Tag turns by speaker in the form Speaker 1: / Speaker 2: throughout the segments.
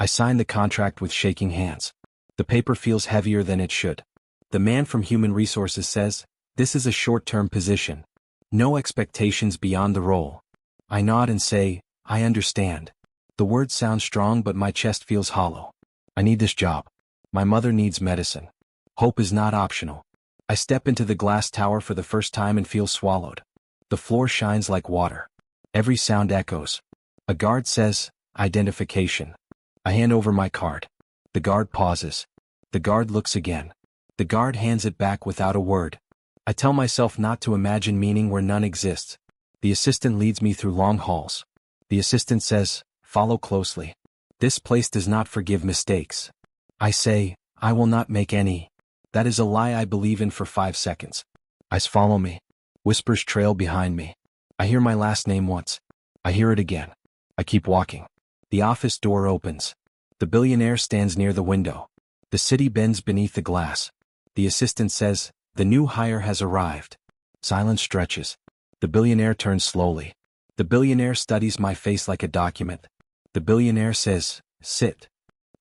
Speaker 1: I sign the contract with shaking hands. The paper feels heavier than it should. The man from Human Resources says, "This is a short-term position. No expectations beyond the role." I nod and say, "I understand." The words sound strong, but my chest feels hollow. I need this job. My mother needs medicine. Hope is not optional. I step into the glass tower for the first time and feel swallowed. The floor shines like water. Every sound echoes. A guard says, "Identification." I hand over my card. The guard pauses. The guard looks again. The guard hands it back without a word. I tell myself not to imagine meaning where none exists. The assistant leads me through long halls. The assistant says, "Follow closely. This place does not forgive mistakes." I say, "I will not make any." That is a lie I believe in for 5 seconds. Eyes follow me. Whispers trail behind me. I hear my last name once. I hear it again. I keep walking. The office door opens. The billionaire stands near the window. The city bends beneath the glass. The assistant says, "The new hire has arrived." Silence stretches. The billionaire turns slowly. The billionaire studies my face like a document. The billionaire says, "Sit."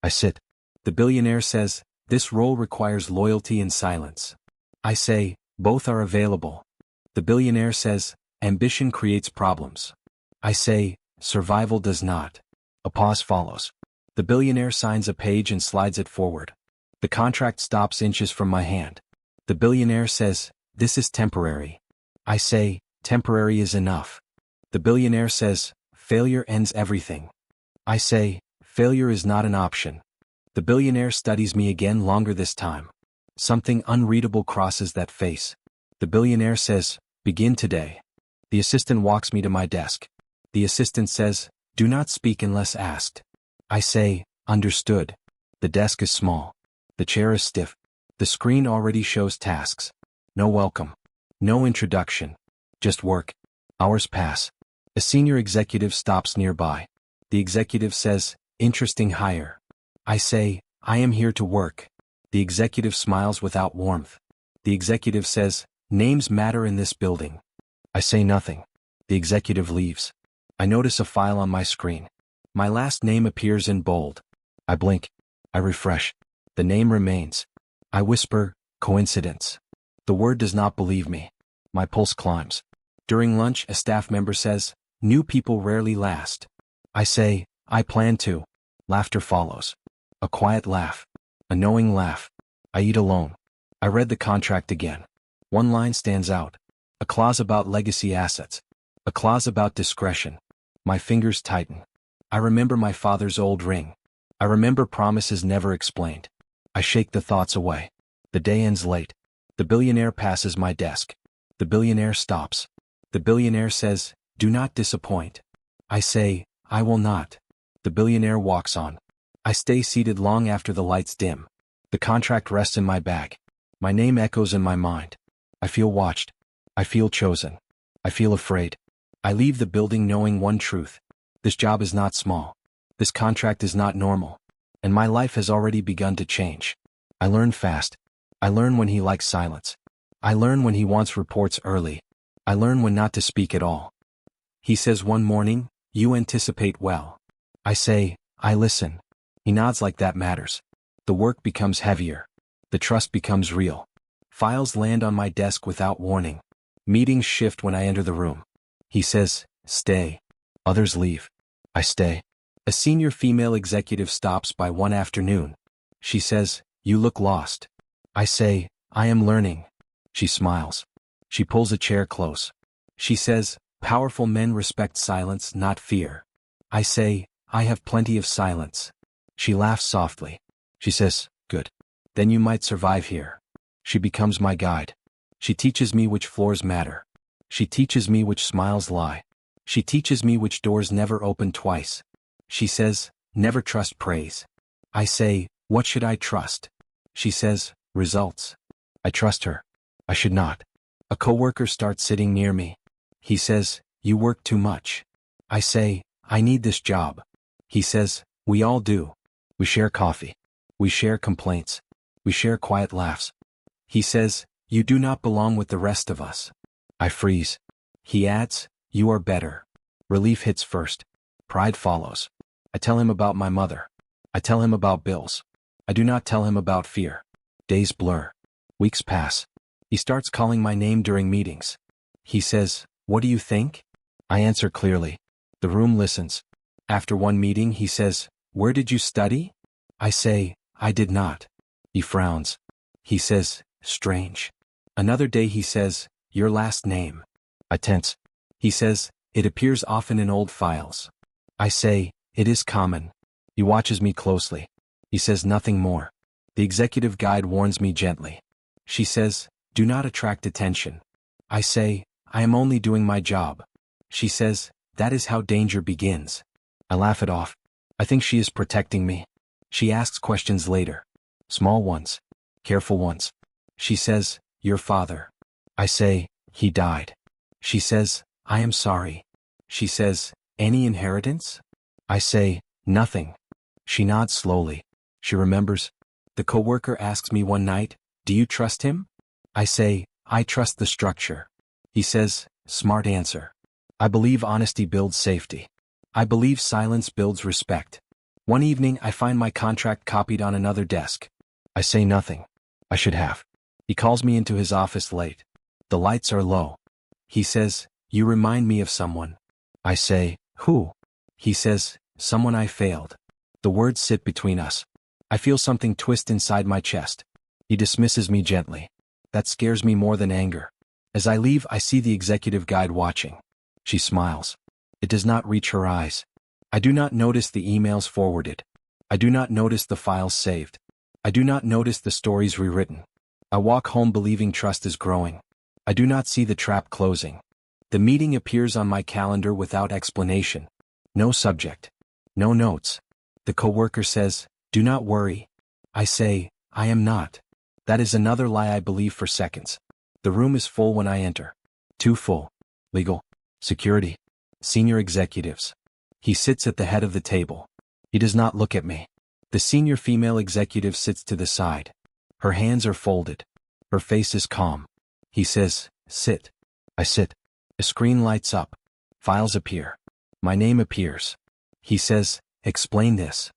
Speaker 1: I sit. The billionaire says, "This role requires loyalty and silence." I say, "Both are available." The billionaire says, "Ambition creates problems." I say, "Survival does not." A pause follows. The billionaire signs a page and slides it forward. The contract stops inches from my hand. The billionaire says, "This is temporary." I say, "Temporary is enough." The billionaire says, "Failure ends everything." I say, "Failure is not an option." The billionaire studies me again, longer this time. Something unreadable crosses that face. The billionaire says, "Begin today." The assistant walks me to my desk. The assistant says, "Do not speak unless asked." I say, "Understood." The desk is small. The chair is stiff. The screen already shows tasks. No welcome. No introduction. Just work. Hours pass. A senior executive stops nearby. The executive says, "Interesting hire." I say, "I am here to work." The executive smiles without warmth. The executive says, "Names matter in this building." I say nothing. The executive leaves. I notice a file on my screen. My last name appears in bold. I blink. I refresh. The name remains. I whisper, "Coincidence." The word does not believe me. My pulse climbs. During lunch, a staff member says, "New people rarely last." I say, "I plan to." Laughter follows. A quiet laugh. A knowing laugh. I eat alone. I read the contract again. One line stands out. A clause about legacy assets. A clause about discretion. My fingers tighten. I remember my father's old ring. I remember promises never explained. I shake the thoughts away. The day ends late. The billionaire passes my desk. The billionaire stops. The billionaire says, "Do not disappoint." I say, "I will not." The billionaire walks on. I stay seated long after the lights dim. The contract rests in my bag. My name echoes in my mind. I feel watched. I feel chosen. I feel afraid. I leave the building knowing one truth. This job is not small. This contract is not normal. And my life has already begun to change. I learn fast. I learn when he likes silence. I learn when he wants reports early. I learn when not to speak at all. He says one morning, "You anticipate well." I say, "I listen." He nods like that matters. The work becomes heavier. The trust becomes real. Files land on my desk without warning. Meetings shift when I enter the room. He says, "Stay." Others leave. I stay. A senior female executive stops by one afternoon. She says, "You look lost." I say, "I am learning." She smiles. She pulls a chair close. She says, "Powerful men respect silence, not fear." I say, "I have plenty of silence." She laughs softly. She says, "Good. Then you might survive here." She becomes my guide. She teaches me which floors matter. She teaches me which smiles lie. She teaches me which doors never open twice. She says, "Never trust praise." I say, "What should I trust?" She says, "Results." I trust her. I should not. A coworker starts sitting near me. He says, "You work too much." I say, "I need this job." He says, "We all do." We share coffee. We share complaints. We share quiet laughs. He says, "You do not belong with the rest of us." I freeze. He adds, "You are better." Relief hits first. Pride follows. I tell him about my mother. I tell him about bills. I do not tell him about fear. Days blur. Weeks pass. He starts calling my name during meetings. He says, "What do you think?" I answer clearly. The room listens. After one meeting, he says, "Where did you study?" I say, "I did not." He frowns. He says, "Strange." Another day he says, "Your last name." I tense. He says, "It appears often in old files." I say, "It is common." He watches me closely. He says nothing more. The executive guide warns me gently. She says, "Do not attract attention." I say, "I am only doing my job." She says, "That is how danger begins." I laugh it off. I think she is protecting me. She asks questions later. Small ones. Careful ones. She says, "Your father." I say, "He died." She says, "I am sorry." She says, "Any inheritance?" I say, "Nothing." She nods slowly. She remembers. The coworker asks me one night, "Do you trust him?" I say, "I trust the structure." He says, "Smart answer." I believe honesty builds safety. I believe silence builds respect. One evening I find my contract copied on another desk. I say nothing. I should have. He calls me into his office late. The lights are low. He says, "You remind me of someone." I say, "Who?" He says, "Someone I failed." The words sit between us. I feel something twist inside my chest. He dismisses me gently. That scares me more than anger. As I leave, I see the executive guide watching. She smiles. It does not reach her eyes. I do not notice the emails forwarded. I do not notice the files saved. I do not notice the stories rewritten. I walk home believing trust is growing. I do not see the trap closing. The meeting appears on my calendar without explanation. No subject. No notes. The coworker says, "Do not worry." I say, "I am not." That is another lie I believe for seconds. The room is full when I enter. Too full. Legal. Security. Senior executives. He sits at the head of the table. He does not look at me. The senior female executive sits to the side. Her hands are folded. Her face is calm. He says, "Sit." I sit. A screen lights up. Files appear. My name appears. He says, "Explain this."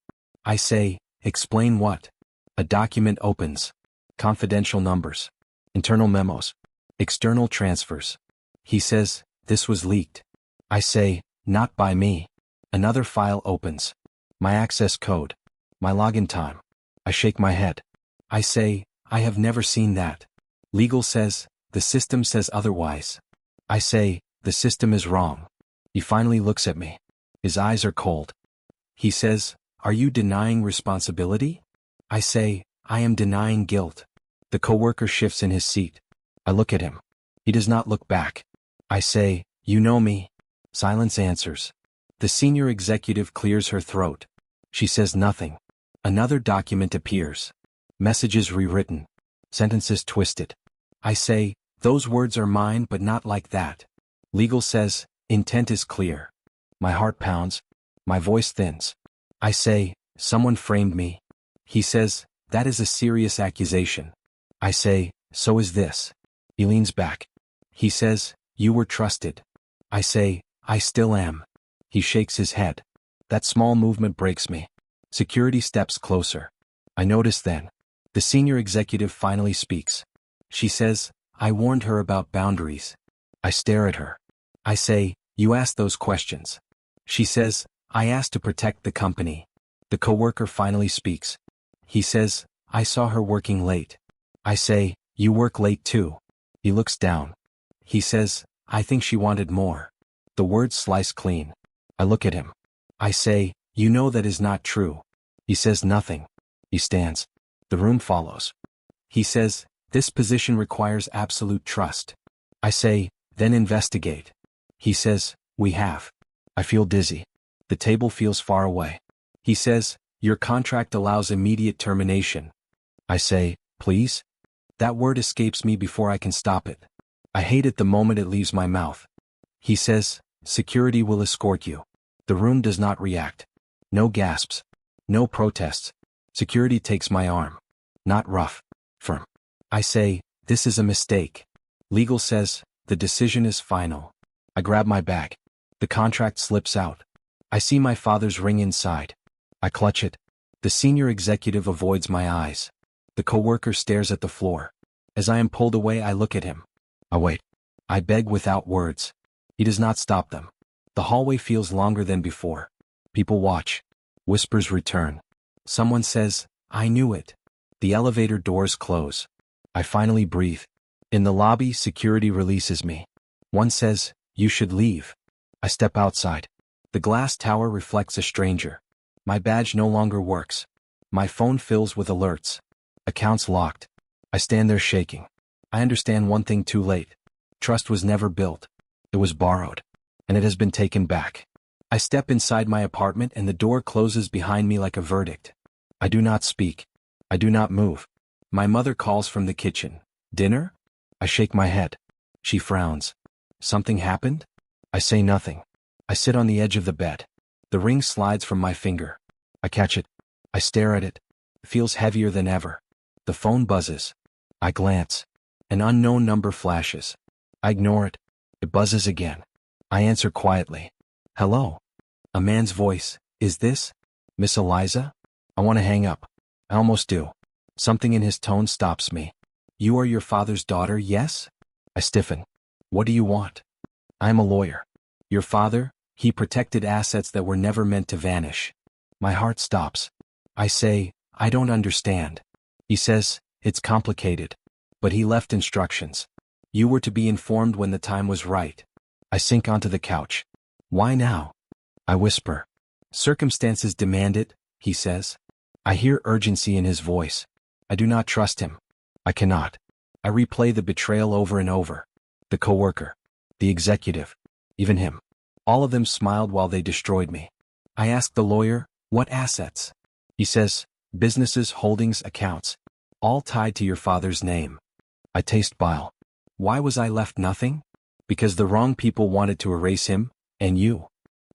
Speaker 1: I say, "Explain what?" A document opens. Confidential numbers. Internal memos. External transfers. He says, "This was leaked." I say, "Not by me." Another file opens. My access code. My login time. I shake my head. I say, "I have never seen that." Legal says, "The system says otherwise." I say, "The system is wrong." He finally looks at me. His eyes are cold. He says, "Are you denying responsibility?" I say, "I am denying guilt." The coworker shifts in his seat. I look at him. He does not look back. I say, "You know me." Silence answers. The senior executive clears her throat. She says nothing. Another document appears. Messages rewritten. Sentences twisted. I say, "Those words are mine but not like that." Legal says, "Intent is clear." My heart pounds. My voice thins. I say, "Someone framed me." He says, "That is a serious accusation." I say, "So is this." He leans back. He says, "You were trusted." I say, "I still am." He shakes his head. That small movement breaks me. Security steps closer. I notice then. The senior executive finally speaks. She says, "I warned her about boundaries." I stare at her. I say, "You asked those questions." She says, "I asked to protect the company." The coworker finally speaks. He says, "I saw her working late." I say, "You work late too." He looks down. He says, "I think she wanted more." The words slice clean. I look at him. I say, "You know that is not true." He says nothing. He stands. The room follows. He says, "This position requires absolute trust." I say, "Then investigate." He says, "We have." I feel dizzy. The table feels far away. He says, "Your contract allows immediate termination." I say, "Please?" That word escapes me before I can stop it. I hate it the moment it leaves my mouth. He says, "Security will escort you." The room does not react. No gasps. No protests. Security takes my arm. Not rough. Firm. I say, "This is a mistake." Legal says, "The decision is final." I grab my bag. The contract slips out. I see my father's ring inside. I clutch it. The senior executive avoids my eyes. The coworker stares at the floor. As I am pulled away, I look at him. I wait. I beg without words. He does not stop them. The hallway feels longer than before. People watch. Whispers return. Someone says, "I knew it." The elevator doors close. I finally breathe. In the lobby, security releases me. One says, "You should leave." I step outside. The glass tower reflects a stranger. My badge no longer works. My phone fills with alerts. Accounts locked. I stand there shaking. I understand one thing too late. Trust was never built. It was borrowed. And it has been taken back. I step inside my apartment and the door closes behind me like a verdict. I do not speak. I do not move. My mother calls from the kitchen. "Dinner?" I shake my head. She frowns. "Something happened?" I say nothing. I sit on the edge of the bed. The ring slides from my finger. I catch it. I stare at it. It feels heavier than ever. The phone buzzes. I glance. An unknown number flashes. I ignore it. It buzzes again. I answer quietly. "Hello." A man's voice. "Is this Miss Eliza?" I want to hang up. I almost do. Something in his tone stops me. "You are your father's daughter, yes?" I stiffen. "What do you want?" "I am a lawyer. Your father, he protected assets that were never meant to vanish." My heart stops. I say, "I don't understand." He says, "It's complicated. But he left instructions. You were to be informed when the time was right." I sink onto the couch. "Why now?" I whisper. "Circumstances demand it," he says. I hear urgency in his voice. I do not trust him. I cannot. I replay the betrayal over and over. The coworker. The executive. Even him. All of them smiled while they destroyed me. I ask the lawyer, "What assets?" He says, "Businesses, holdings, accounts. All tied to your father's name." I taste bile. Why was I left nothing? Because the wrong people wanted to erase him, and you.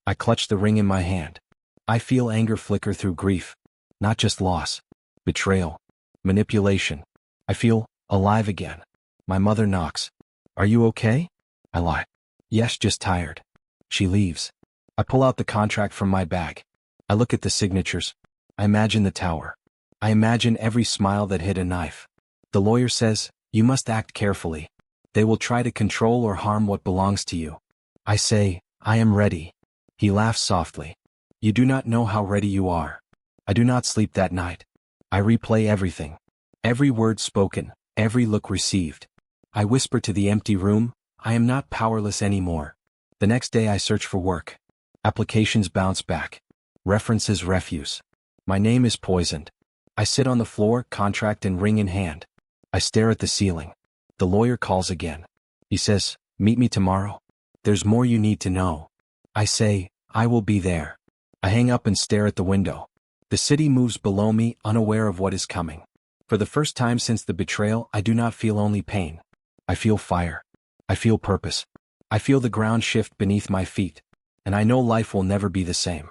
Speaker 1: I clutch the ring in my hand. I feel anger flicker through grief. Not just loss. Betrayal. Manipulation. I feel alive again. My mother knocks. "Are you okay?" I lie. "Yes, just tired." She leaves. I pull out the contract from my bag. I look at the signatures. I imagine the tower. I imagine every smile that hid a knife. The lawyer says, "You must act carefully. They will try to control or harm what belongs to you." I say, "I am ready." He laughs softly. "You do not know how ready you are." I do not sleep that night. I replay everything. Every word spoken, every look received. I whisper to the empty room, "I am not powerless anymore." The next day I search for work. Applications bounce back. References refuse. My name is poisoned. I sit on the floor, contract and ring in hand. I stare at the ceiling. The lawyer calls again. He says, "Meet me tomorrow. There's more you need to know." I say, "I will be there." I hang up and stare at the window. The city moves below me, unaware of what is coming. For the first time since the betrayal, I do not feel only pain. I feel fire. I feel purpose. I feel the ground shift beneath my feet. And I know life will never be the same.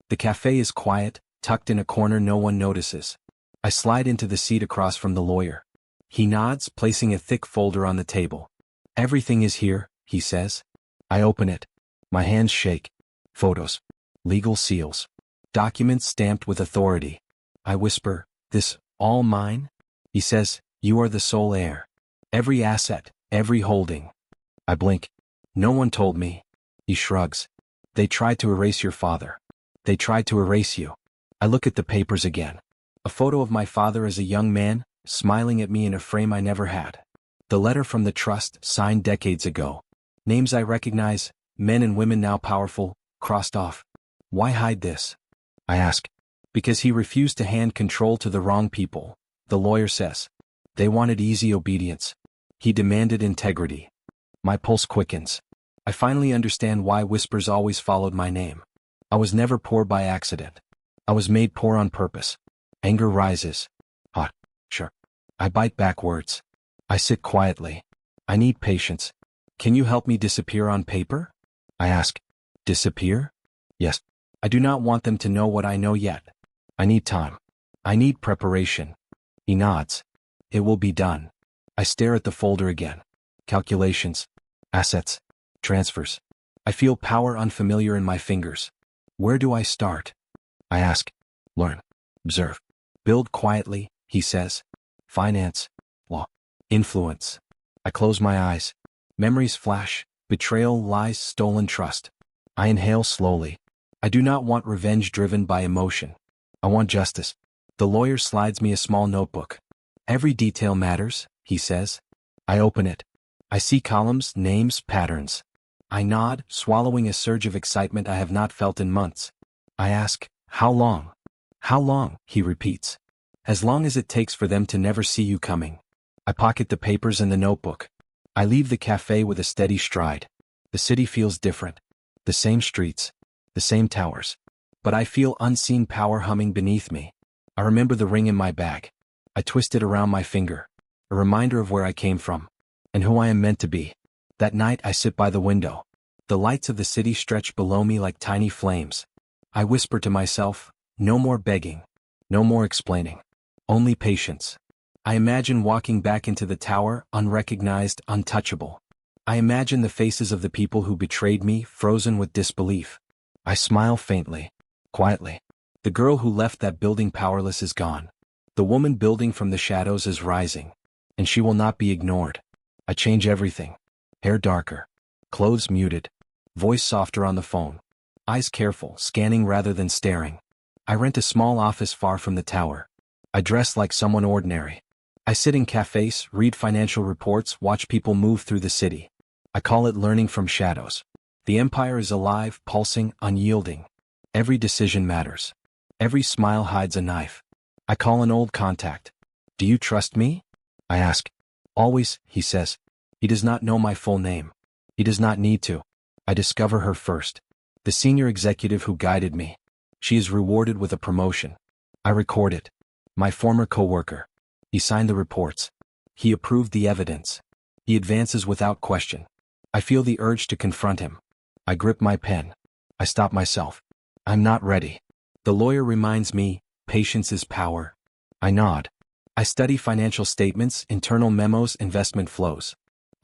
Speaker 1: The cafe is quiet, tucked in a corner no one notices. I slide into the seat across from the lawyer. He nods, placing a thick folder on the table. "Everything is here," he says. I open it. My hands shake. Photos. Legal seals. Documents stamped with authority. I whisper, "This, all mine?" He says, "You are the sole heir. Every asset, every holding." I blink. "No one told me." He shrugs. "They tried to erase your father. They tried to erase you." I look at the papers again. A photo of my father as a young man, smiling at me in a frame I never had. The letter from the trust, signed decades ago. Names I recognize, men and women now powerful, crossed off. Why hide this? I ask. "Because he refused to hand control to the wrong people," the lawyer says. "They wanted easy obedience. He demanded integrity." My pulse quickens. I finally understand why whispers always followed my name. I was never poor by accident. I was made poor on purpose. Anger rises. Hot. Sure. I bite back words. I sit quietly. I need patience. "Can you help me disappear on paper?" I ask. "Disappear?" "Yes. I do not want them to know what I know yet. I need time. I need preparation." He nods. "It will be done." I stare at the folder again. Calculations. Assets. Transfers. I feel power unfamiliar in my fingers. Where do I start? I ask. "Learn." Observe. Build quietly, he says. Finance. Law. Influence. I close my eyes. Memories flash. Betrayal, lies, stolen trust. I inhale slowly. I do not want revenge driven by emotion. I want justice. The lawyer slides me a small notebook. Every detail matters, he says. I open it. I see columns, names, patterns. I nod, swallowing a surge of excitement I have not felt in months. I ask, how long? How long, he repeats. As long as it takes for them to never see you coming. I pocket the papers and the notebook. I leave the cafe with a steady stride. The city feels different. The same streets. The same towers. But I feel unseen power humming beneath me. I remember the ring in my bag. I twist it around my finger. A reminder of where I came from. And who I am meant to be. That night I sit by the window. The lights of the city stretch below me like tiny flames. I whisper to myself, no more begging. No more explaining. Only patience. I imagine walking back into the tower, unrecognized, untouchable. I imagine the faces of the people who betrayed me, frozen with disbelief. I smile faintly, quietly. The girl who left that building powerless is gone. The woman building from the shadows is rising. And she will not be ignored. I change everything. Hair darker. Clothes muted. Voice softer on the phone. Eyes careful, scanning rather than staring. I rent a small office far from the tower. I dress like someone ordinary. I sit in cafes, read financial reports, watch people move through the city. I call it learning from shadows. The empire is alive, pulsing, unyielding. Every decision matters. Every smile hides a knife. I call an old contact. Do you trust me? I ask. Always, he says. He does not know my full name. He does not need to. I discover her first. The senior executive who guided me. She is rewarded with a promotion. I record it. My former coworker. He signed the reports. He approved the evidence. He advances without question. I feel the urge to confront him. I grip my pen. I stop myself. I'm not ready. The lawyer reminds me, patience is power. I nod. I study financial statements, internal memos, investment flows.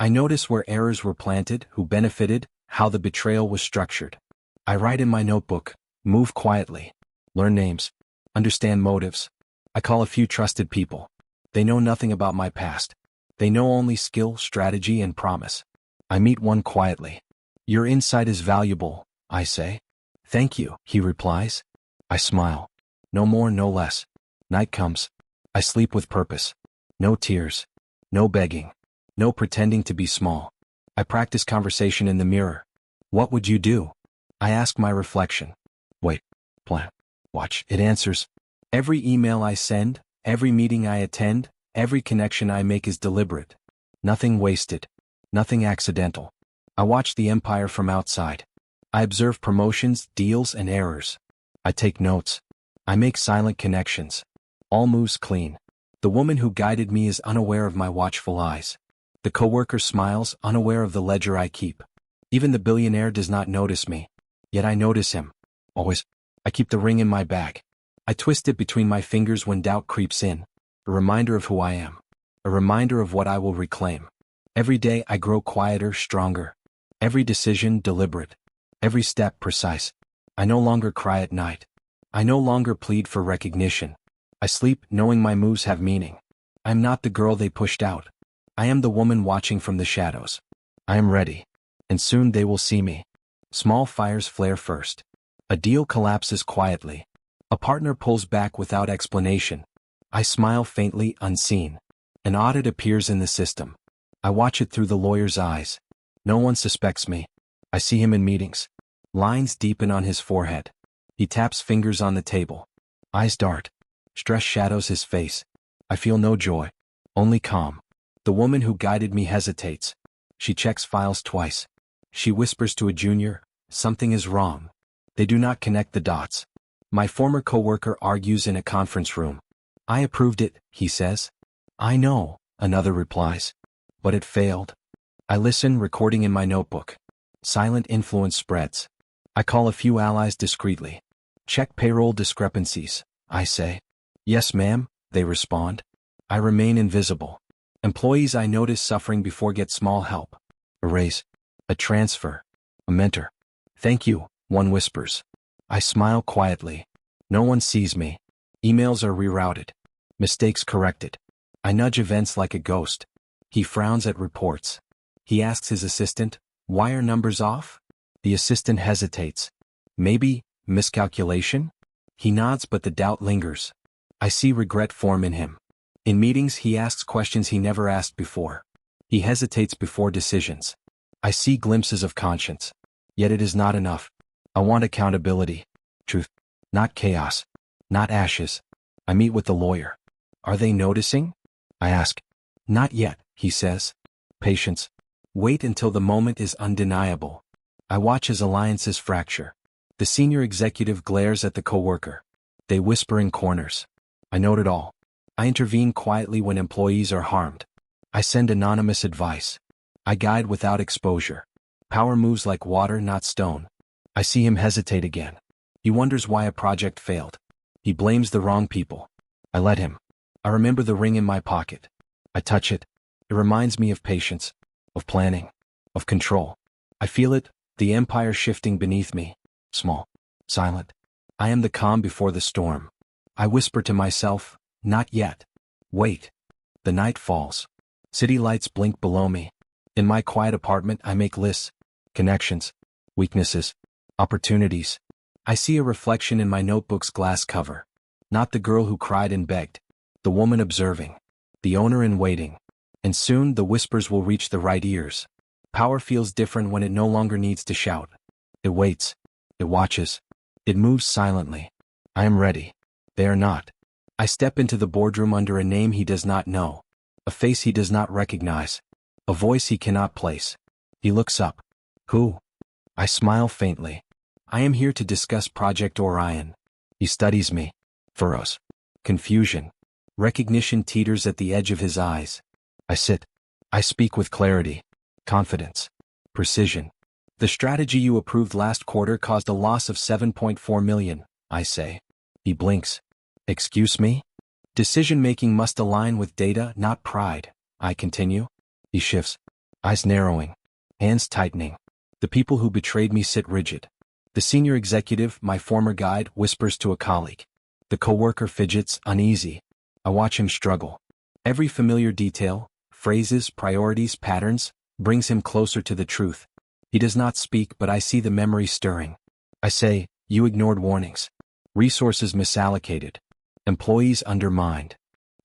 Speaker 1: I notice where errors were planted, who benefited, how the betrayal was structured. I write in my notebook, move quietly, learn names, understand motives. I call a few trusted people. They know nothing about my past. They know only skill, strategy, and promise. I meet one quietly. Your insight is valuable, I say. Thank you, he replies. I smile. No more, no less. Night comes. I sleep with purpose. No tears. No begging. No pretending to be small. I practice conversation in the mirror. What would you do? I ask my reflection. Wait. Plan. Watch. It answers. Every email I send, every meeting I attend, every connection I make is deliberate. Nothing wasted. Nothing accidental. I watch the empire from outside. I observe promotions, deals, and errors. I take notes. I make silent connections. All moves clean. The woman who guided me is unaware of my watchful eyes. The coworker smiles, unaware of the ledger I keep. Even the billionaire does not notice me. Yet I notice him. Always. I keep the ring in my bag. I twist it between my fingers when doubt creeps in. A reminder of who I am. A reminder of what I will reclaim. Every day I grow quieter, stronger. Every decision deliberate. Every step precise. I no longer cry at night. I no longer plead for recognition. I sleep knowing my moves have meaning. I am not the girl they pushed out. I am the woman watching from the shadows. I am ready. And soon they will see me. Small fires flare first. A deal collapses quietly. A partner pulls back without explanation. I smile faintly, unseen. An audit appears in the system. I watch it through the lawyer's eyes. No one suspects me. I see him in meetings. Lines deepen on his forehead. He taps fingers on the table. Eyes dart. Stress shadows his face. I feel no joy. Only calm. The woman who guided me hesitates. She checks files twice. She whispers to a junior, something is wrong. They do not connect the dots. My former coworker argues in a conference room. I approved it, he says. I know, another replies. But it failed. I listen, recording in my notebook. Silent influence spreads. I call a few allies discreetly. Check payroll discrepancies, I say. Yes, ma'am, they respond. I remain invisible. Employees I notice suffering before get small help. A raise. A transfer. A mentor. Thank you, one whispers. I smile quietly. No one sees me. Emails are rerouted. Mistakes corrected. I nudge events like a ghost. He frowns at reports. He asks his assistant, "Why are numbers off?" The assistant hesitates. "Maybe miscalculation?" He nods, but the doubt lingers. I see regret form in him. In meetings, he asks questions he never asked before. He hesitates before decisions. I see glimpses of conscience. Yet it is not enough. I want accountability. Truth. Not chaos. Not ashes. I meet with the lawyer. "Are they noticing?" I ask. "Not yet," he says. Patience. Wait until the moment is undeniable. I watch as alliances fracture. The senior executive glares at the coworker. They whisper in corners. I note it all. I intervene quietly when employees are harmed. I send anonymous advice. I guide without exposure. Power moves like water, not stone. I see him hesitate again. He wonders why a project failed. He blames the wrong people. I let him. I remember the ring in my pocket. I touch it. It reminds me of patience, of planning, of control. I feel it, the empire shifting beneath me. Small. Silent. I am the calm before the storm. I whisper to myself, "Not yet. Wait." The night falls. City lights blink below me. In my quiet apartment, I make lists. Connections. Weaknesses. Opportunities. I see a reflection in my notebook's glass cover. Not the girl who cried and begged. The woman observing. The owner in waiting. And soon the whispers will reach the right ears. Power feels different when it no longer needs to shout. It waits. It watches. It moves silently. I am ready. They are not. I step into the boardroom under a name he does not know. A face he does not recognize. A voice he cannot place. He looks up. "Who?" I smile faintly. "I am here to discuss Project Orion." He studies me. Furrows. Confusion. Recognition teeters at the edge of his eyes. I sit. I speak with clarity. Confidence. Precision. "The strategy you approved last quarter caused a loss of 7.4 million, I say." He blinks. "Excuse me?" "Decision-making must align with data, not pride," I continue. He shifts. Eyes narrowing. Hands tightening. The people who betrayed me sit rigid. The senior executive, my former guide, whispers to a colleague. The coworker fidgets, uneasy. I watch him struggle. Every familiar detail, phrases, priorities, patterns, brings him closer to the truth. He does not speak, but I see the memory stirring. I say, "You ignored warnings. Resources misallocated. Employees undermined."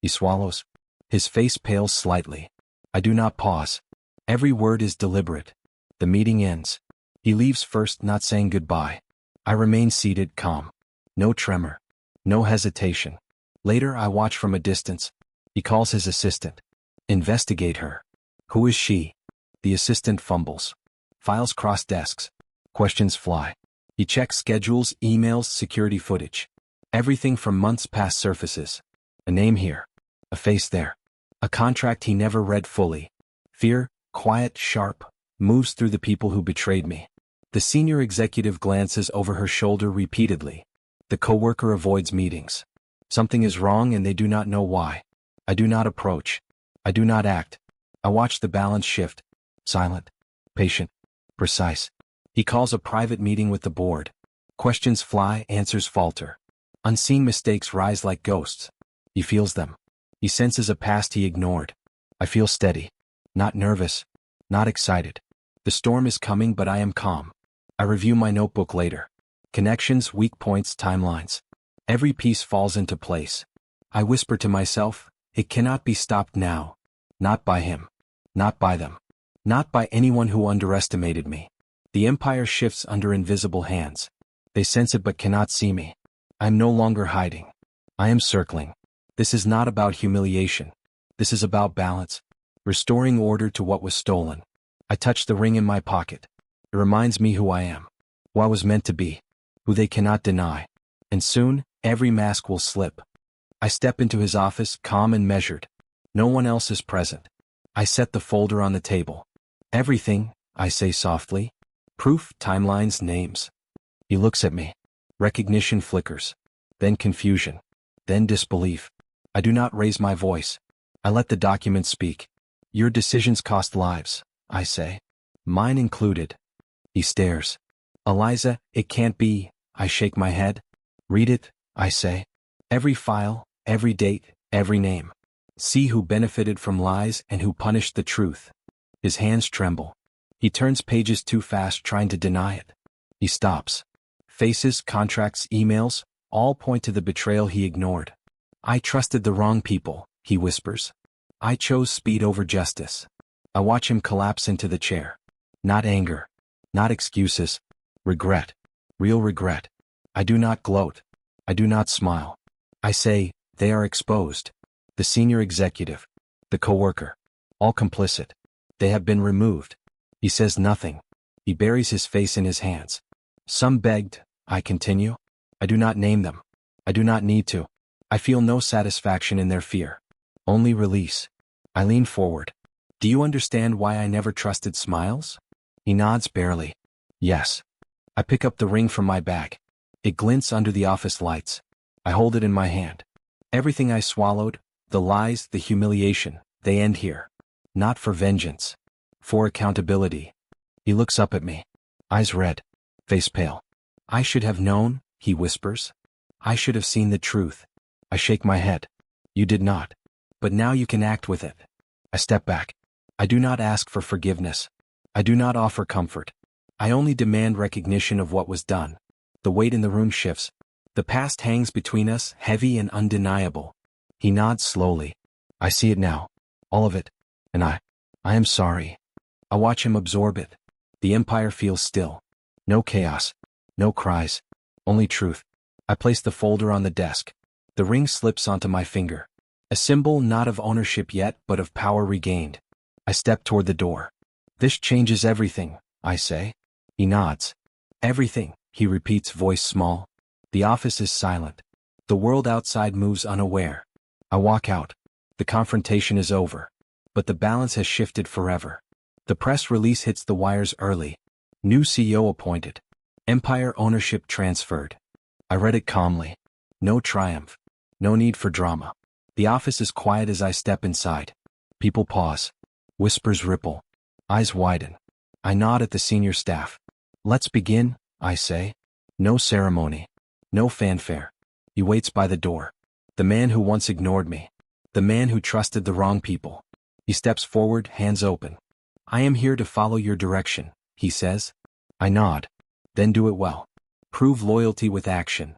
Speaker 1: He swallows. His face pales slightly. I do not pause. Every word is deliberate. The meeting ends. He leaves first, not saying goodbye. I remain seated, calm. No tremor. No hesitation. Later, I watch from a distance. He calls his assistant. "Investigate her." "Who is she?" The assistant fumbles. Files cross desks. Questions fly. He checks schedules, emails, security footage. Everything from months past surfaces. A name here. A face there. A contract he never read fully. Fear, quiet, sharp, moves through the people who betrayed me. The senior executive glances over her shoulder repeatedly. The coworker avoids meetings. Something is wrong and they do not know why. I do not approach. I do not act. I watch the balance shift. Silent. Patient. Precise. He calls a private meeting with the board. Questions fly, answers falter. Unseen mistakes rise like ghosts. He feels them. He senses a past he ignored. I feel steady. Not nervous. Not excited. The storm is coming, but I am calm. I review my notebook later. Connections, weak points, timelines. Every piece falls into place. I whisper to myself, "It cannot be stopped now." Not by him. Not by them. Not by anyone who underestimated me. The empire shifts under invisible hands. They sense it but cannot see me. I am no longer hiding. I am circling. This is not about humiliation. This is about balance. Restoring order to what was stolen. I touch the ring in my pocket. It reminds me who I am. Who I was meant to be. Who they cannot deny. And soon, every mask will slip. I step into his office, calm and measured. No one else is present. I set the folder on the table. "Everything," I say softly. "Proof, timelines, names." He looks at me. Recognition flickers. Then confusion. Then disbelief. I do not raise my voice. I let the document speak. "Your decisions cost lives," I say. "Mine included." He stares. "Eliza, it can't be." I shake my head. "Read it," I say. Every file, every date, every name. See who benefited from lies and who punished the truth. His hands tremble. He turns pages too fast trying to deny it. He stops. Faces, contracts, emails, all point to the betrayal he ignored. I trusted the wrong people, he whispers. I chose speed over justice. I watch him collapse into the chair. Not anger. Not excuses. Regret. Real regret. I do not gloat. I do not smile. I say, they are exposed. The senior executive. The coworker. All complicit. They have been removed. He says nothing. He buries his face in his hands. Some begged, I continue. I do not name them. I do not need to. I feel no satisfaction in their fear. Only release. I lean forward. Do you understand why I never trusted smiles? He nods barely. Yes. I pick up the ring from my bag. It glints under the office lights. I hold it in my hand. Everything I swallowed, the lies, the humiliation, they end here. Not for vengeance. For accountability. He looks up at me. Eyes red. Face pale. I should have known, he whispers. I should have seen the truth. I shake my head. You did not. But now you can act with it. I step back. I do not ask for forgiveness. I do not offer comfort. I only demand recognition of what was done. The weight in the room shifts. The past hangs between us, heavy and undeniable. He nods slowly. I see it now. All of it. And I am sorry. I watch him absorb it. The empire feels still. No chaos. No cries. Only truth. I place the folder on the desk. The ring slips onto my finger. A symbol not of ownership yet, but of power regained. I step toward the door. This changes everything, I say. He nods. Everything, he repeats, voice small. The office is silent. The world outside moves unaware. I walk out. The confrontation is over. But the balance has shifted forever. The press release hits the wires early. New CEO appointed. Empire ownership transferred. I read it calmly. No triumph. No need for drama. The office is quiet as I step inside. People pause. Whispers ripple. Eyes widen. I nod at the senior staff. Let's begin, I say. No ceremony. No fanfare. He waits by the door. The man who once ignored me. The man who trusted the wrong people. He steps forward, hands open. I am here to follow your direction, he says. I nod. Then do it well. Prove loyalty with action.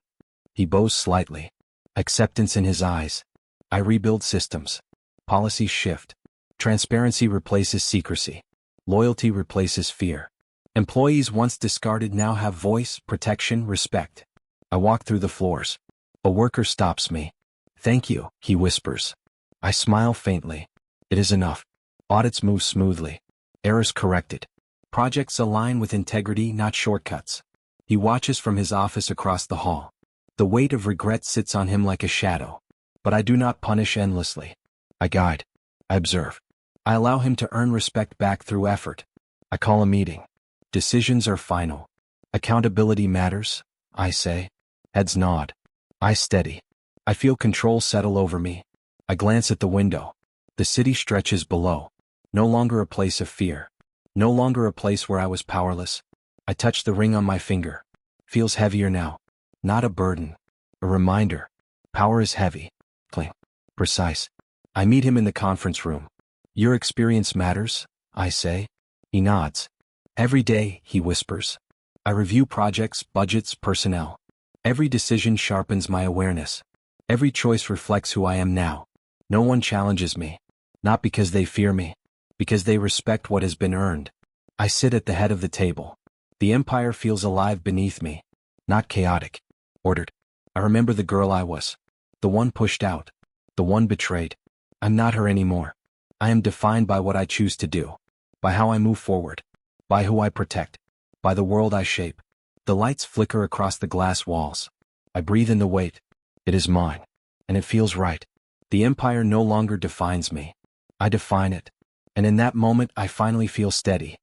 Speaker 1: He bows slightly. Acceptance in his eyes. I rebuild systems. Policies shift. Transparency replaces secrecy. Loyalty replaces fear. Employees once discarded now have voice, protection, respect. I walk through the floors. A worker stops me. Thank you, he whispers. I smile faintly. It is enough. Audits move smoothly. Errors corrected. Projects align with integrity, not shortcuts. He watches from his office across the hall. The weight of regret sits on him like a shadow. But I do not punish endlessly. I guide. I observe. I allow him to earn respect back through effort. I call a meeting. Decisions are final. Accountability matters, I say. Heads nod. Eyes steady. I feel control settle over me. I glance at the window. The city stretches below. No longer a place of fear. No longer a place where I was powerless. I touch the ring on my finger. Feels heavier now. Not a burden. A reminder. Power is heavy. Cling. Precise. I meet him in the conference room. Your experience matters, I say. He nods. Every day, he whispers. I review projects, budgets, personnel. Every decision sharpens my awareness. Every choice reflects who I am now. No one challenges me. Not because they fear me. Because they respect what has been earned. I sit at the head of the table. The empire feels alive beneath me. Not chaotic. Ordered. I remember the girl I was. The one pushed out. The one betrayed. I'm not her anymore. I am defined by what I choose to do. By how I move forward. By who I protect. By the world I shape. The lights flicker across the glass walls. I breathe in the weight. It is mine. And it feels right. The empire no longer defines me. I define it. And in that moment I finally feel steady.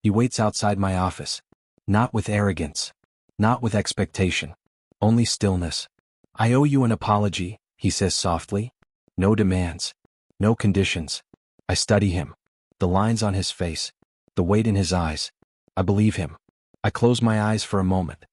Speaker 1: He waits outside my office. Not with arrogance. Not with expectation. Only stillness. I owe you an apology, he says softly. No demands. No conditions. I study him. The lines on his face. The weight in his eyes. I believe him. I close my eyes for a moment.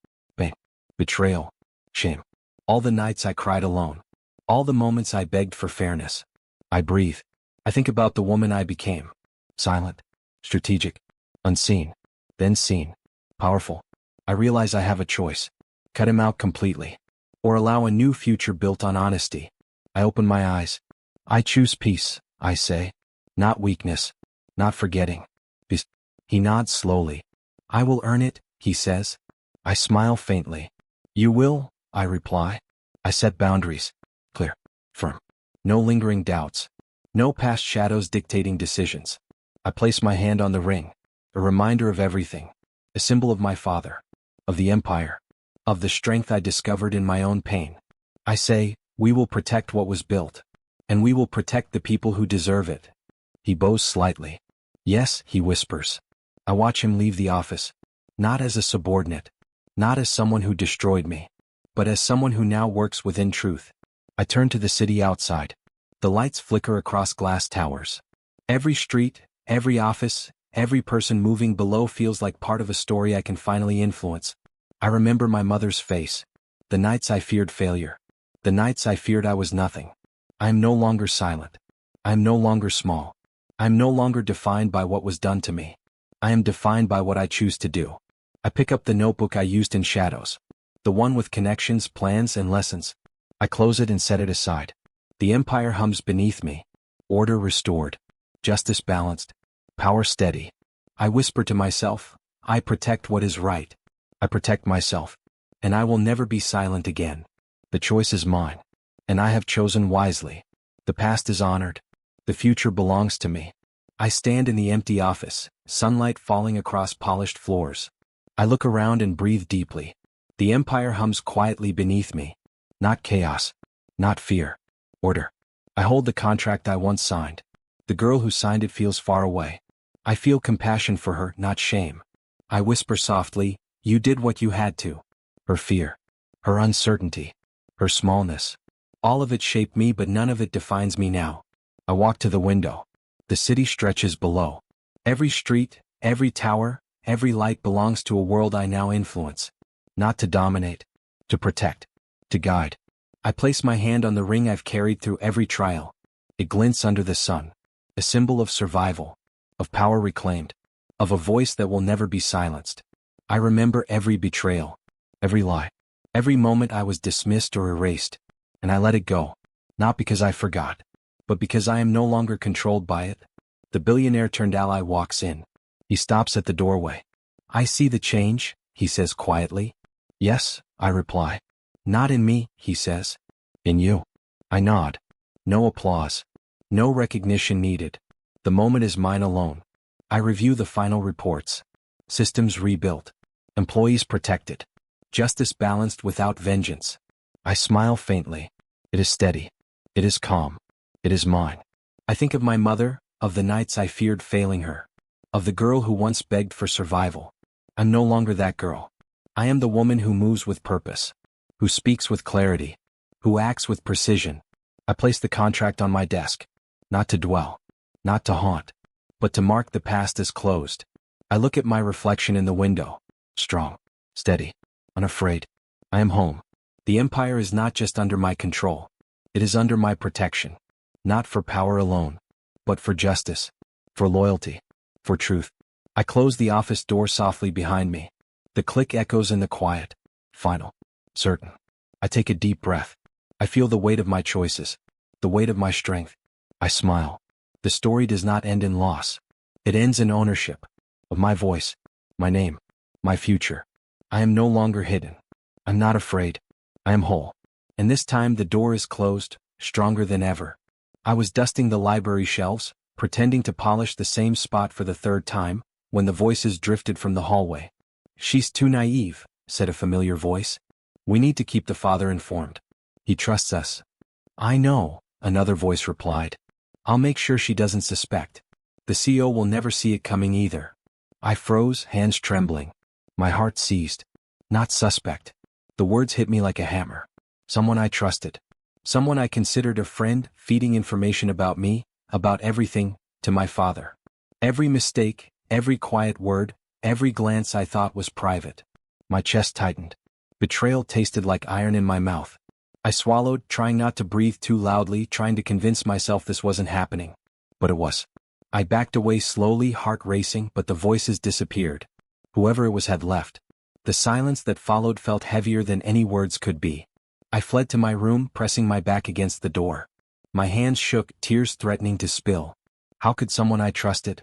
Speaker 1: Betrayal. Shame. All the nights I cried alone. All the moments I begged for fairness. I breathe. I think about the woman I became. Silent, strategic, unseen, then seen, powerful. I realize I have a choice. Cut him out completely. Or allow a new future built on honesty. I open my eyes. I choose peace, I say. Not weakness. Not forgetting. Peace. He nods slowly. I will earn it, he says. I smile faintly. You will, I reply. I set boundaries. Clear. Firm. No lingering doubts. No past shadows dictating decisions. I place my hand on the ring. A reminder of everything. A symbol of my father. Of the empire. Of the strength I discovered in my own pain. I say, we will protect what was built. And we will protect the people who deserve it. He bows slightly. Yes, he whispers. I watch him leave the office. Not as a subordinate. Not as someone who destroyed me. But as someone who now works within truth. I turn to the city outside. The lights flicker across glass towers. Every street, every office, every person moving below feels like part of a story I can finally influence. I remember my mother's face. The nights I feared failure. The nights I feared I was nothing. I am no longer silent. I am no longer small. I am no longer defined by what was done to me. I am defined by what I choose to do. I pick up the notebook I used in shadows. The one with connections, plans, and lessons. I close it and set it aside. The empire hums beneath me. Order restored. Justice balanced. Power steady. I whisper to myself, I protect what is right. I protect myself. And I will never be silent again. The choice is mine. And I have chosen wisely. The past is honored. The future belongs to me. I stand in the empty office, sunlight falling across polished floors. I look around and breathe deeply. The empire hums quietly beneath me. Not chaos. Not fear. Order. I hold the contract I once signed. The girl who signed it feels far away. I feel compassion for her, not shame. I whisper softly, you did what you had to. Her fear. Her uncertainty. Her smallness. All of it shaped me, but none of it defines me now. I walk to the window. The city stretches below. Every street, every tower, every light belongs to a world I now influence. Not to dominate. To protect. To guide. I place my hand on the ring I've carried through every trial. It glints under the sun. A symbol of survival. Of power reclaimed. Of a voice that will never be silenced. I remember every betrayal. Every lie. Every moment I was dismissed or erased. And I let it go. Not because I forgot. But because I am no longer controlled by it. The billionaire-turned ally walks in. He stops at the doorway. I see the change, he says quietly. Yes, I reply. Not in me, he says. In you. I nod. No applause. No recognition needed. The moment is mine alone. I review the final reports. Systems rebuilt. Employees protected. Justice balanced without vengeance. I smile faintly. It is steady. It is calm. It is mine. I think of my mother, of the nights I feared failing her. Of the girl who once begged for survival. I'm no longer that girl. I am the woman who moves with purpose. Who speaks with clarity. Who acts with precision. I place the contract on my desk. Not to dwell. Not to haunt. But to mark the past as closed. I look at my reflection in the window. Strong. Steady. Unafraid. I am home. The empire is not just under my control. It is under my protection. Not for power alone. But for justice. For loyalty. For truth. I close the office door softly behind me. The click echoes in the quiet. Final. Certain. I take a deep breath. I feel the weight of my choices. The weight of my strength. I smile. The story does not end in loss. It ends in ownership. Of my voice. My name. My future. I am no longer hidden. I'm not afraid. I am whole. And this time the door is closed, stronger than ever. I was dusting the library shelves, pretending to polish the same spot for the third time, when the voices drifted from the hallway. She's too naive, said a familiar voice. We need to keep the father informed. He trusts us. I know, another voice replied. I'll make sure she doesn't suspect. The CEO will never see it coming either. I froze, hands trembling. My heart seized. Not suspect. The words hit me like a hammer. Someone I trusted. Someone I considered a friend, feeding information about me, about everything, to my father. Every mistake, every quiet word, every glance I thought was private. My chest tightened. Betrayal tasted like iron in my mouth. I swallowed, trying not to breathe too loudly, trying to convince myself this wasn't happening. But it was. I backed away slowly, heart racing, but the voices disappeared. Whoever it was had left. The silence that followed felt heavier than any words could be. I fled to my room, pressing my back against the door. My hands shook, tears threatening to spill. How could someone I trusted?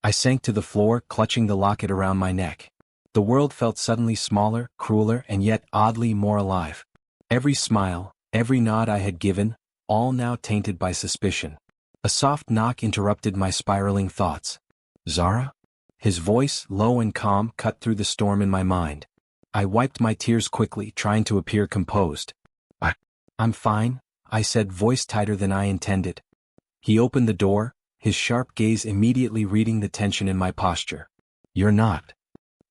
Speaker 1: I sank to the floor, clutching the locket around my neck. The world felt suddenly smaller, crueler, and yet oddly more alive. Every smile, every nod I had given, all now tainted by suspicion. A soft knock interrupted my spiraling thoughts. Zara? His voice, low and calm, cut through the storm in my mind. I wiped my tears quickly, trying to appear composed. I'm fine, I said, voice tighter than I intended. He opened the door, his sharp gaze immediately reading the tension in my posture. You're not.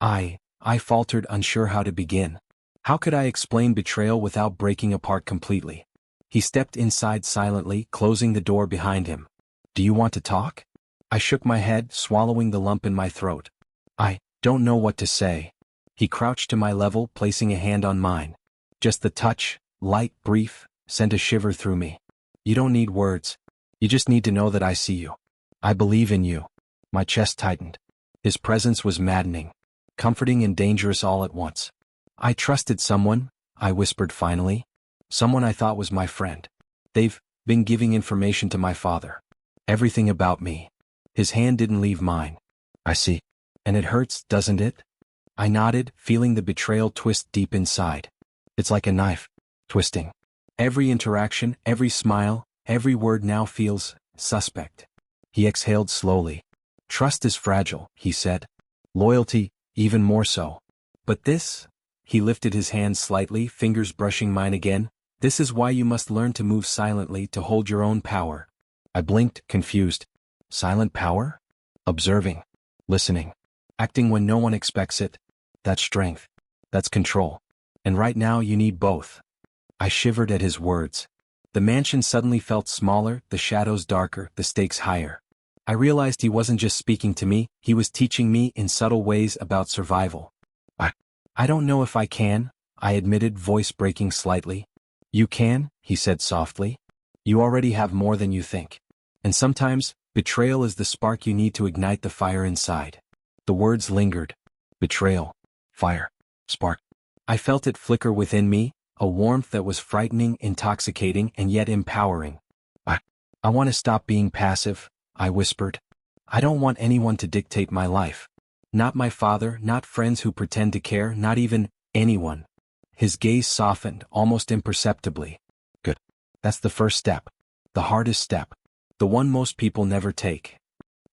Speaker 1: I faltered, unsure how to begin. How could I explain betrayal without breaking apart completely? He stepped inside silently, closing the door behind him. Do you want to talk? I shook my head, swallowing the lump in my throat. I don't know what to say. He crouched to my level, placing a hand on mine. Just the touch, light, brief, sent a shiver through me. You don't need words. You just need to know that I see you. I believe in you. My chest tightened. His presence was maddening, comforting and dangerous all at once. I trusted someone, I whispered finally. Someone I thought was my friend. They've been giving information to my father. Everything about me. His hand didn't leave mine. I see. And it hurts, doesn't it? I nodded, feeling the betrayal twist deep inside. It's like a knife, twisting. Every interaction, every smile, every word now feels suspect. He exhaled slowly. Trust is fragile, he said. Loyalty, even more so. But this? He lifted his hand slightly, fingers brushing mine again. This is why you must learn to move silently, to hold your own power. I blinked, confused. Silent power? Observing. Listening. Acting when no one expects it. That's strength. That's control. And right now you need both. I shivered at his words. The mansion suddenly felt smaller, the shadows darker, the stakes higher. I realized he wasn't just speaking to me, he was teaching me in subtle ways about survival. I don't know if I can, I admitted, voice breaking slightly. You can, he said softly. You already have more than you think. And sometimes, betrayal is the spark you need to ignite the fire inside. The words lingered. Betrayal. Fire. Spark. I felt it flicker within me, a warmth that was frightening, intoxicating, and yet empowering. I want to stop being passive, I whispered. I don't want anyone to dictate my life. Not my father, not friends who pretend to care, not even anyone. His gaze softened, almost imperceptibly. Good. That's the first step. The hardest step. The one most people never take.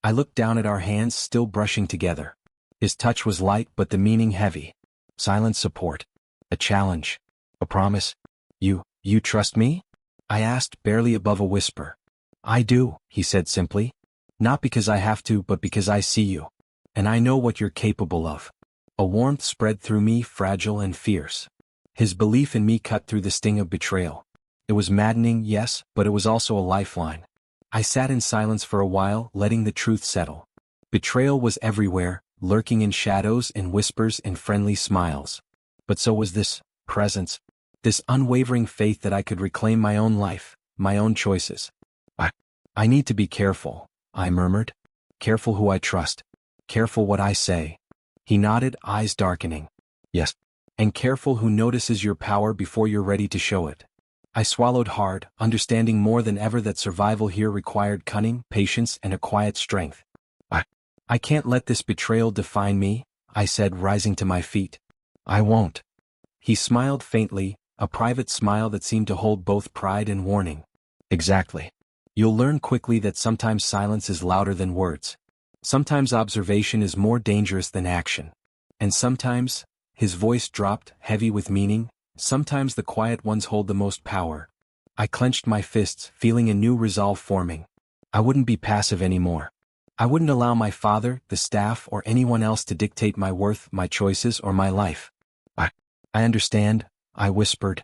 Speaker 1: I looked down at our hands still brushing together. His touch was light but the meaning heavy. Silent support. A challenge. A promise. You trust me? I asked, barely above a whisper. I do, he said simply. Not because I have to, but because I see you. And I know what you're capable of. A warmth spread through me, fragile and fierce. His belief in me cut through the sting of betrayal. It was maddening, yes, but it was also a lifeline. I sat in silence for a while, letting the truth settle. Betrayal was everywhere, lurking in shadows, in whispers, in friendly smiles. But so was this presence, this unwavering faith that I could reclaim my own life, my own choices. I need to be careful, I murmured. Careful who I trust. Careful what I say. He nodded, eyes darkening. Yes. And careful who notices your power before you're ready to show it. I swallowed hard, understanding more than ever that survival here required cunning, patience, and a quiet strength. I can't let this betrayal define me, I said, rising to my feet. I won't. He smiled faintly, a private smile that seemed to hold both pride and warning. Exactly. You'll learn quickly that sometimes silence is louder than words. Sometimes observation is more dangerous than action. And sometimes, his voice dropped, heavy with meaning, sometimes the quiet ones hold the most power. I clenched my fists, feeling a new resolve forming. I wouldn't be passive anymore. I wouldn't allow my father, the staff, or anyone else to dictate my worth, my choices, or my life. I understand, I whispered.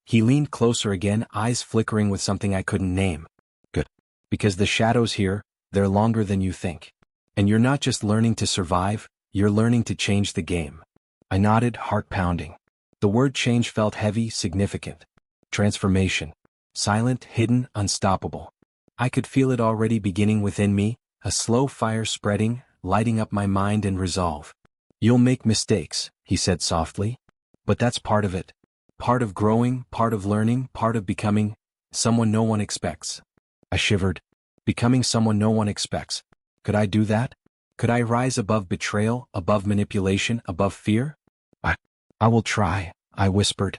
Speaker 1: He leaned closer again, eyes flickering with something I couldn't name. Good. Because the shadows here, they're longer than you think. And you're not just learning to survive, you're learning to change the game. I nodded, heart pounding. The word change felt heavy, significant. Transformation. Silent, hidden, unstoppable. I could feel it already beginning within me, a slow fire spreading, lighting up my mind and resolve. You'll make mistakes, he said softly. But that's part of it. Part of growing, part of learning, part of becoming someone no one expects. I shivered. Becoming someone no one expects. Could I do that? Could I rise above betrayal, above manipulation, above fear? I will try, I whispered.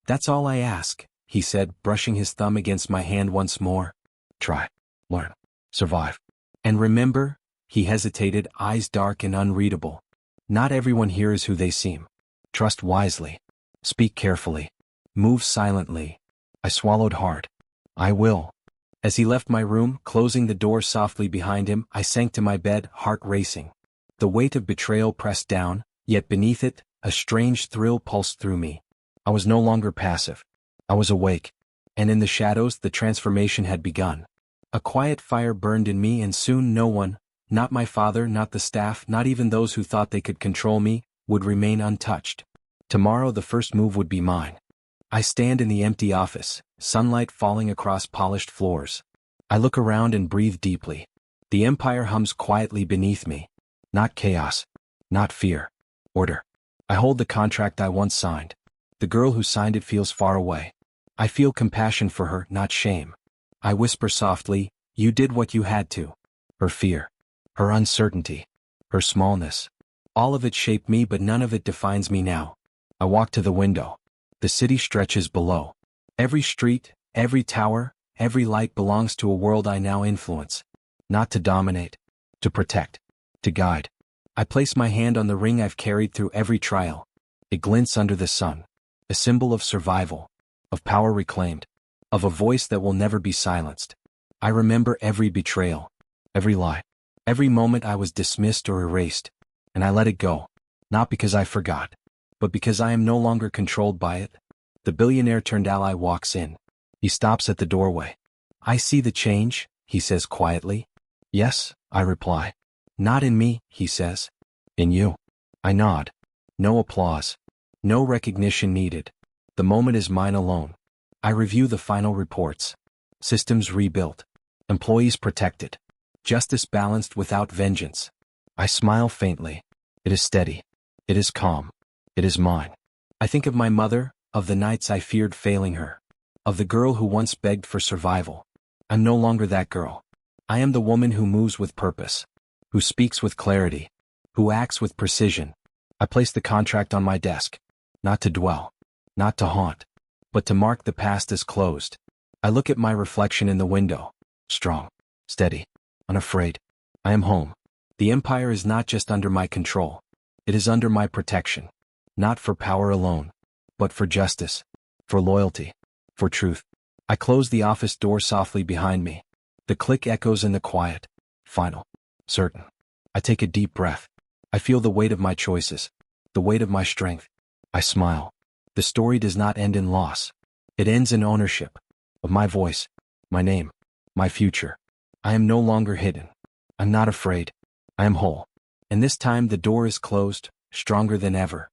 Speaker 1: That's all I ask, he said, brushing his thumb against my hand once more. Try, learn, survive. And remember, he hesitated, eyes dark and unreadable. Not everyone here is who they seem. Trust wisely. Speak carefully. Move silently. I swallowed hard. I will. As he left my room, closing the door softly behind him, I sank to my bed, heart racing. The weight of betrayal pressed down, yet beneath it, a strange thrill pulsed through me. I was no longer passive. I was awake. And in the shadows, the transformation had begun. A quiet fire burned in me, and soon no one, not my father, not the staff, not even those who thought they could control me, would remain untouched. Tomorrow the first move would be mine. I stand in the empty office, sunlight falling across polished floors. I look around and breathe deeply. The empire hums quietly beneath me. Not chaos. Not fear. Order. I hold the contract I once signed. The girl who signed it feels far away. I feel compassion for her, not shame. I whisper softly, you did what you had to. Her fear. Her uncertainty. Her smallness. All of it shaped me, but none of it defines me now. I walk to the window. The city stretches below. Every street, every tower, every light belongs to a world I now influence. Not to dominate. To protect. To guide. I place my hand on the ring I've carried through every trial. It glints under the sun. A symbol of survival. Of power reclaimed. Of a voice that will never be silenced. I remember every betrayal. Every lie. Every moment I was dismissed or erased. And I let it go. Not because I forgot. But because I am no longer controlled by it. The billionaire-turned-ally walks in. He stops at the doorway. I see the change, he says quietly. Yes, I reply. Not in me, he says. In you. I nod. No applause. No recognition needed. The moment is mine alone. I review the final reports. Systems rebuilt. Employees protected. Justice balanced without vengeance. I smile faintly. It is steady. It is calm. It is mine. I think of my mother, of the nights I feared failing her. Of the girl who once begged for survival. I'm no longer that girl. I am the woman who moves with purpose. Who speaks with clarity. Who acts with precision. I place the contract on my desk. Not to dwell. Not to haunt. But to mark the past as closed. I look at my reflection in the window. Strong. Steady. Unafraid. I am home. The empire is not just under my control. It is under my protection. Not for power alone. But for justice. For loyalty. For truth. I close the office door softly behind me. The click echoes in the quiet. Final. Certain. I take a deep breath. I feel the weight of my choices. The weight of my strength. I smile. The story does not end in loss. It ends in ownership. Of my voice. My name. My future. I am no longer hidden. I'm not afraid. I am whole. And this time the door is closed, stronger than ever.